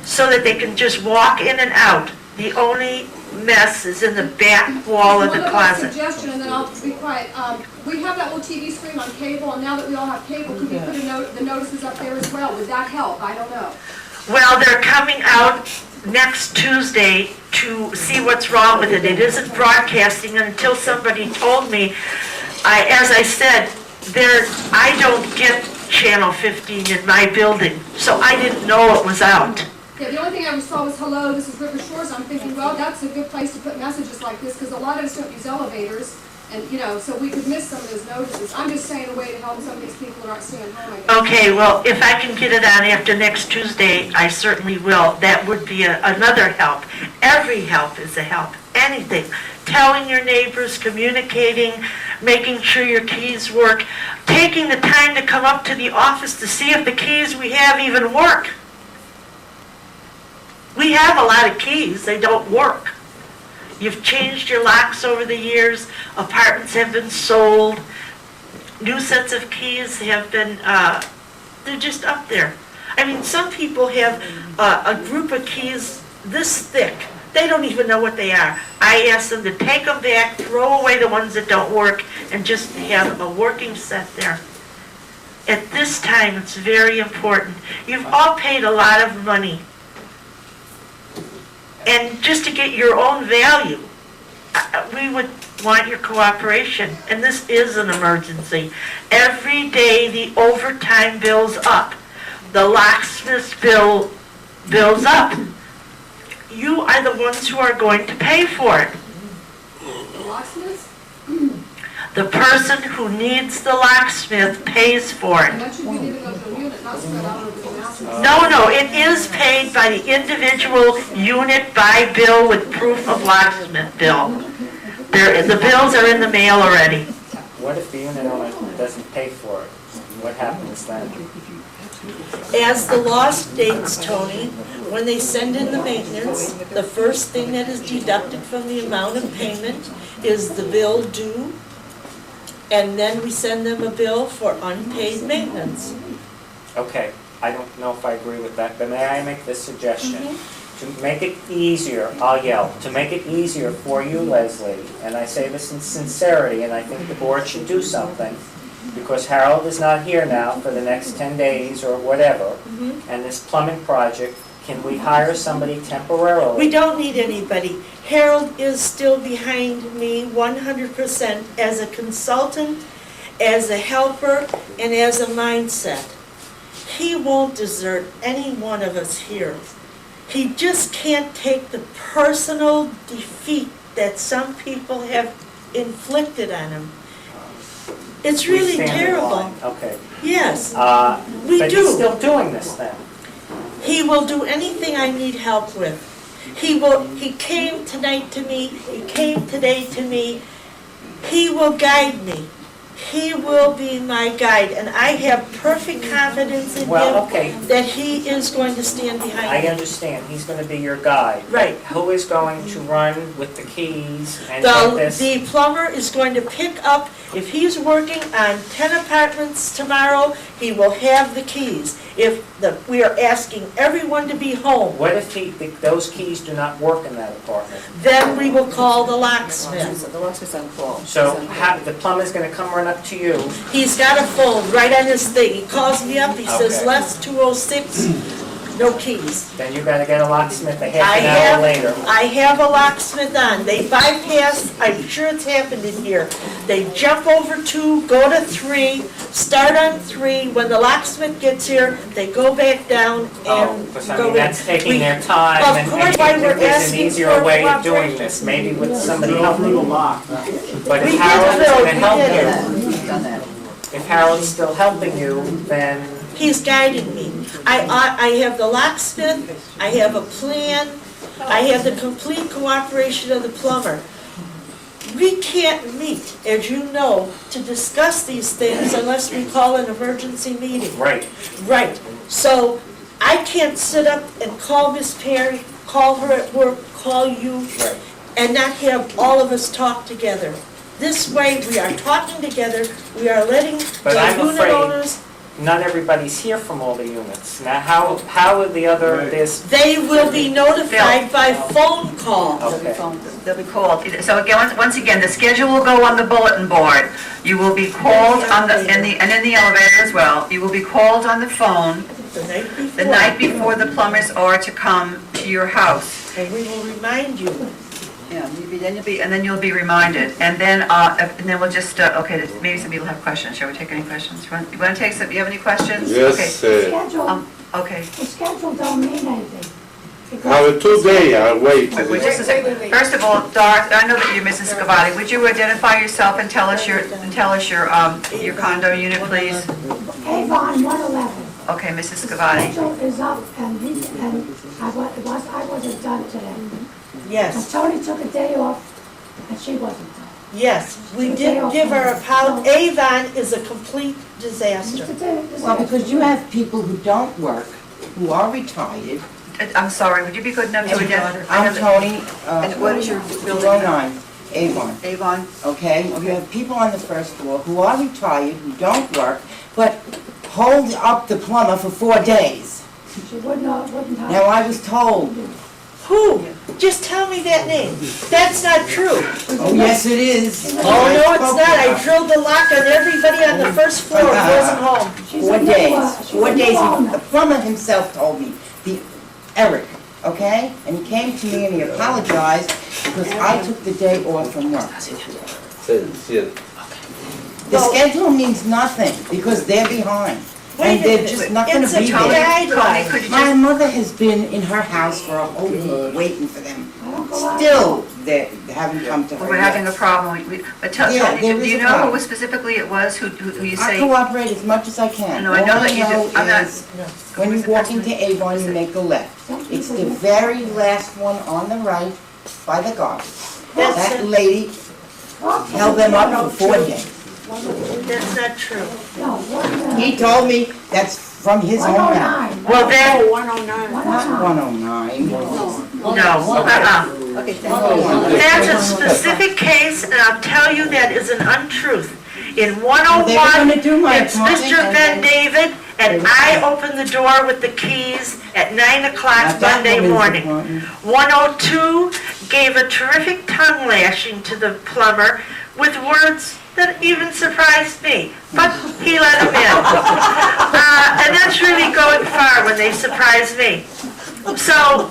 so that they can just walk in and out. The only mess is in the back wall of the Well, closet. suggestion, and then I'll be quiet. We have that little TV screen on cable, and now that we all have cable, could we put the notices up there as well? Would that help? I don't know. Well, they're coming out next Tuesday to see what's wrong with it. It isn't broadcasting until somebody told me. As I said, I don't get Channel 15 in my building, so I didn't know it was out. Yeah, the only thing I saw was, hello, this is River Shores. I'm thinking, well, that's a good place to put messages like this, because a lot of us don't use elevators, and, so we could miss some of those notices. I'm just saying a way to help some of these people that aren't staying home, I guess. Okay, well, if I can get it on after next Tuesday, I certainly will. That would be another help. Every help is a help. Anything. Telling your neighbors, communicating, making sure your keys work, taking the time to come up to the office to see if the keys we have even work. We have a lot of keys, they don't work. You've changed your locks over the years, apartments have been sold, new sets of keys have been, they're just up there. I mean, some people have a group of keys this thick. They don't even know what they are. I ask them to take them back, throw away the ones that don't work, and just have a working set there. At this time, it's very important. You've all paid a lot of money. And just to get your own value, we would want your cooperation. And this is an emergency. Every day the overtime bill's up. The locksmith's bill's up. You are the ones who are going to pay for it. The locksmiths? The person who needs the locksmith pays for And it. that should be given over the unit, not spread out over the houses. No, it is paid by the individual unit by bill with proof of locksmith bill. The bills are in the mail already. What if the unit owner doesn't pay for it? What happens then? As the law states, Tony, when they send in the maintenance, the first thing that is deducted from the amount of payment is the bill due, and then we send them a bill for unpaid maintenance. Okay, I don't know if I agree with that, but may I make this suggestion? To make it easier, I'll yell, to make it easier for you, Leslie, and I say this in sincerity, and I think the board should do something, because Harold is not here now for the next 10 days or whatever, and this plumbing project, can we hire somebody temporarily? We don't need anybody. Harold is still behind me 100% as a consultant, as a helper, and as a mindset. He won't desert any one of us here. He just can't take the personal defeat that some people have inflicted on him. It's We really stand in terrible. line. Okay. Yes, We But do. he's still doing this then? he will do anything I need help with. He came tonight to me, he came today to me. He will guide me. He will be my guide, and I have perfect confidence in Well, him okay, that he is going to stand behind I me. understand, he's gonna be your guide. Right. Who is going to run with the keys and get this? The plumber is going to pick up, if he's working on 10 apartments tomorrow, he will have the keys. We are asking everyone to be home, What if those keys do not work in that apartment? then we will call the locksmith. The locksmith's on call. So the plumber's gonna come run up to you, He's got a phone right on his thing. He calls me up, he says, Okay. Les 206, no keys. then you gotta get a locksmith a I half an hour later. have a locksmith on. They bypass, I'm sure it's happened in here. They jump over 2, go to 3, start on 3. When the locksmith gets here, they go back down Oh, and because I go mean, in. that's taking We- their time, Of and course, why we're there's an asking easier for way of doing cooperation. this, maybe with somebody helping you. But We if did, Harold's Bill, gonna we help did you, We've done that. if Harold's still helping you, then He's guiding me. I have the locksmith, I have a plan, I have the complete cooperation of the plumber. We can't meet, as you know, to discuss these things unless we call an emergency meeting. right. Right, so I can't sit up and call Miss Perry, call her at work, call you, Right. and not have all of us talk together. This way, we are talking together, we are letting But the I'm unit afraid- owners not everybody's here from all the units. Now, how are the other, there's, They will be notified by phone call. okay. They'll be called. So again, once again, the schedule will go on the bulletin board. You will be called on the, and in the elevator as well. You will be called on the phone the night before the plumbers are to come to your house. And we will remind you. Yeah, then you'll be reminded. And then we'll just, okay, maybe some people have questions. Shall we take any questions? You want to take some, you have any questions? Yes, Schedule, Okay. the schedule don't mean anything. have 2 days, I wait. Wait, just a second. First of all, Dorothy, I know that you're Mrs. Scavati. Would you identify yourself and tell us your condo unit, please? Avon 111. Okay, Mrs. Scavati. Schedule is up and I wasn't done today. And Yes, Tony took a day off and she wasn't done. yes, we did give her a Avon is a complete disaster. Well, because you have people who don't work, who are retired. I'm sorry, would you be good enough to identify? I'm Tony, And what is your building? 209, Avon, Avon? okay? You have people on the first floor who are retired, who don't work, but hold up the plumber for 4 days. She wouldn't have. Now, I was told, Who? Just tell me that name. That's not true. oh, yes, it is. Oh, no, it's not. I drilled the lock on everybody on the first floor who wasn't home. She's 4 a new, days, she's 4 a days. new owner. The plumber himself told me, Eric, okay? And he came to me and he apologized because I took the day off from work. The schedule means nothing because they're behind. And Wait a they're minute. just not gonna It's a be Tony, there. guideline. could you My just, mother has been in her house for a whole week waiting for them. I don't go out. Still, they haven't come to her we're having yet. a problem. But tell Yeah, me, there do is you a know problem. who specifically it was who you I say? cooperate as much as I can. No, I know that you do. All I I'm know not- is, when you walk into Avon, you make a left. It's the very last one on the right by the garbage. That's That it. lady held them up for 4 days. That's not true. No, He told me that's from his own mouth. 109. Well, then, Not 109. no, Okay, thank you. That's a specific case, and I'll tell you that is an untruth. In They were 101, gonna do my it's apartment Mr. and Ben then- David, and I opened the door with the keys at 9 o'clock Not that Monday woman's morning. apartment. 102 gave a terrific tongue lashing to the plumber with words that even surprised me, but he let him in. And that's really going far when they surprise me. So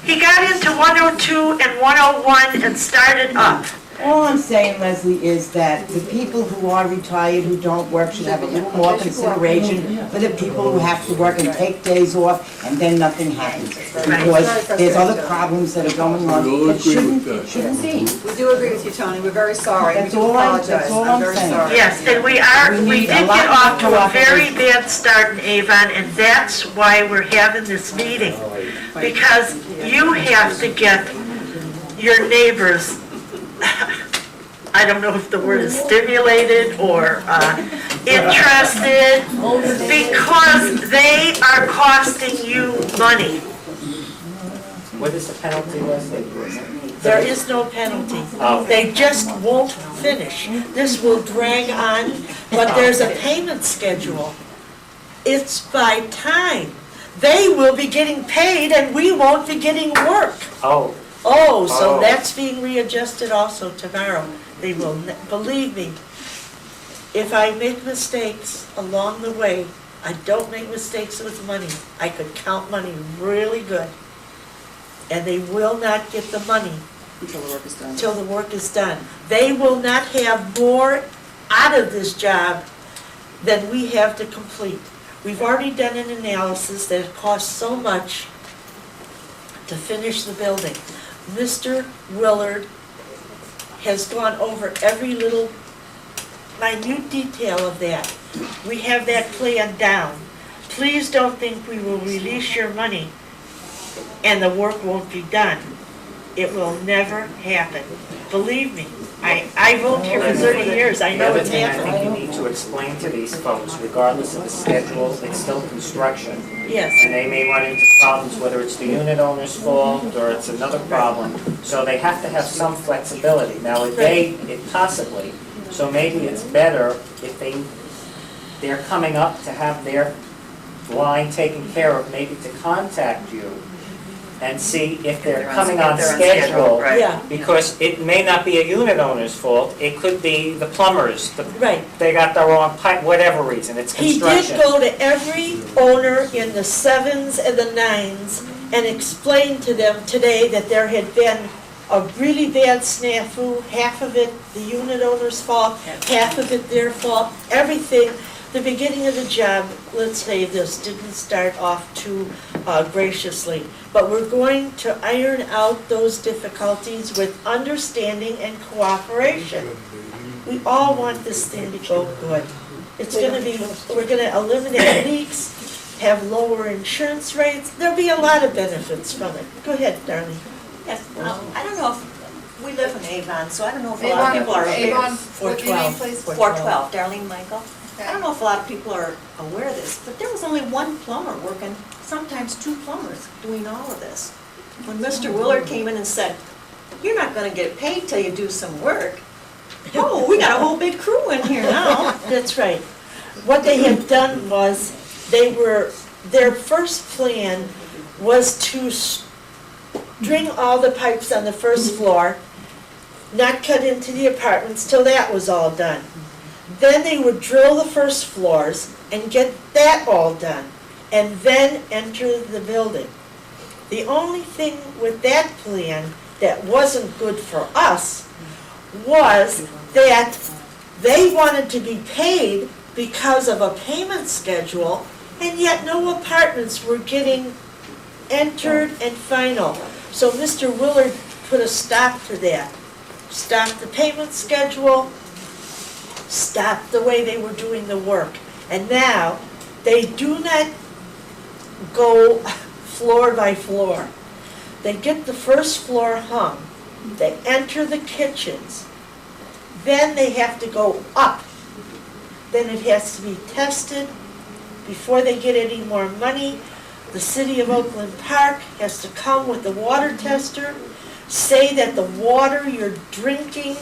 he got into 102 and 101 and started up. All I'm saying, Leslie, is that the people who are retired, who don't work, should have a little more consideration for the people who have to work and take days off, and then nothing happens. Because there's other problems that are going on that shouldn't be. We do agree with you, Tony. We're very sorry. We That's do all apologize. that's all I'm I'm very saying. sorry. Yes, and we We did need a lot get off to more a very cooperation. bad start in Avon, and that's why we're having this meeting. Because you have to get your neighbors, I don't know if the word is stimulated or interested, because they are costing you money. What is the penalty, Leslie? There is no penalty. Oh. They just won't finish. This will drag on, but there's a payment schedule. It's by time. They will be getting paid and we won't be getting work. Oh, Oh, so Oh. that's being readjusted also tomorrow. They will, believe me, if I make mistakes along the way, I don't make mistakes with money. I could count money really good. And they will not get the money Until the work is done. till the work is done. They will not have more out of this job than we have to complete. We've already done an analysis that it costs so much to finish the building. Mr. Willard has gone over every little minute detail of that. We have that plan down. Please don't think we will release your money and the work won't be done. It will never happen. Believe me, I worked here for 30 years, I the know other it's thing I happening. think you need to explain to these folks, regardless of the schedule, it's still construction. Yes. And they may run into problems, whether it's the unit owner's fault or it's another problem. So they have to have some flexibility. Now, it possibly, so maybe it's better if they they're coming up to have their line taken care of, maybe to contact you and see if they're coming on schedule. Right. Yeah, Because it may not be a unit owner's fault, it could be the plumbers, right. they got the wrong pipe, whatever reason, it's He construction. did go to every owner in the 7s and the 9s and explain to them today that there had been a really bad snafu, half of it the unit owner's fault, half of it their fault, everything. The beginning of the job, let's say this, didn't start off too graciously, but we're going to iron out those difficulties with understanding and cooperation. We all want this thing to go good. It's gonna be, we're gonna eliminate leaks, have lower insurance rates, there'll be a lot of benefits from it. Go ahead, Darlene. Yes, I don't know if, we live in Avon, so I don't know if a lot of people are aware. Avon, what do you mean, please? 412, Darlene Michael. I don't know if a lot of people are aware of this, but there was only one plumber working, sometimes two plumbers doing all of this. When Mr. Willard came in and said, "You're not gonna get paid till you do some work," oh, we got a whole big crew in here now. That's right. What they had done was, their first plan was to string all the pipes on the first floor, not cut into the apartments till that was all done. Then they would drill the first floors and get that all done, and then enter the building. The only thing with that plan that wasn't good for us was that they wanted to be paid because of a payment schedule, and yet no apartments were getting entered and final. So Mr. Willard put a stop to that. Stopped the payment schedule, stopped the way they were doing the work. And now, they do not go floor by floor. They get the first floor hung, they enter the kitchens, then they have to go up. Then it has to be tested before they get any more money. The city of Oakland Park has to come with the water tester, say that the water you're drinking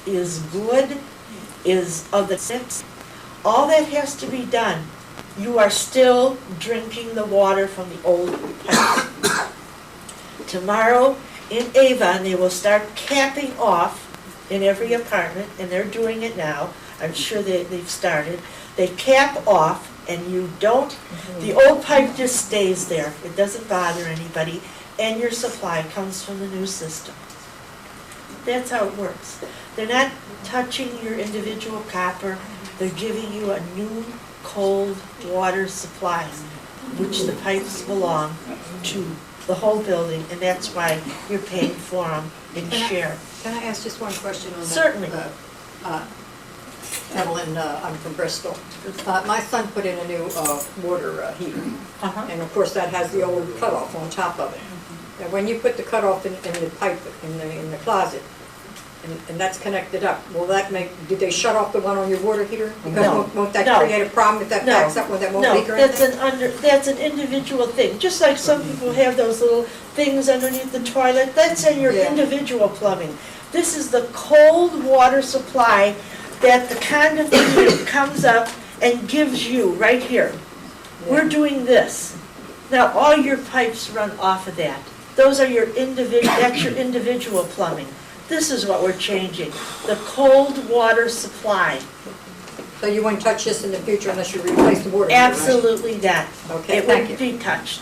is good, is of the 6. All that has to be done. You are still drinking the water from the old pipes. Tomorrow in Avon, they will start capping off in every apartment, and they're doing it now. I'm sure they've started. They cap off, and you don't, the old pipe just stays there. It doesn't bother anybody, and your supply comes from the new system. That's how it works. They're not touching your individual copper. They're giving you a new cold water supply, which the pipes belong to the whole building, and that's why you're paying for them in share. Can I ask just one question on that? Certainly. Evelyn, I'm from Bristol. My son put in a new water heater, and of course that has the old cutoff on top of it. And when you put the cutoff in the pipe in the closet, and that's connected up, will that did they shut off the one on your water heater? No. Because won't that No. create a problem if that No. backs up when that won't leak or No, anything? that's an individual thing, just like some people have those little things underneath the toilet, that's in your Yeah. individual plumbing. This is the cold water supply that the conduit comes up and gives you right here. We're doing this. Now, all your pipes run off of that. Those are your that's your individual plumbing. This is what we're changing, the cold water supply. So you won't touch this in the future unless you replace the water heater, right? Absolutely not. Okay, It thank wouldn't you. be touched.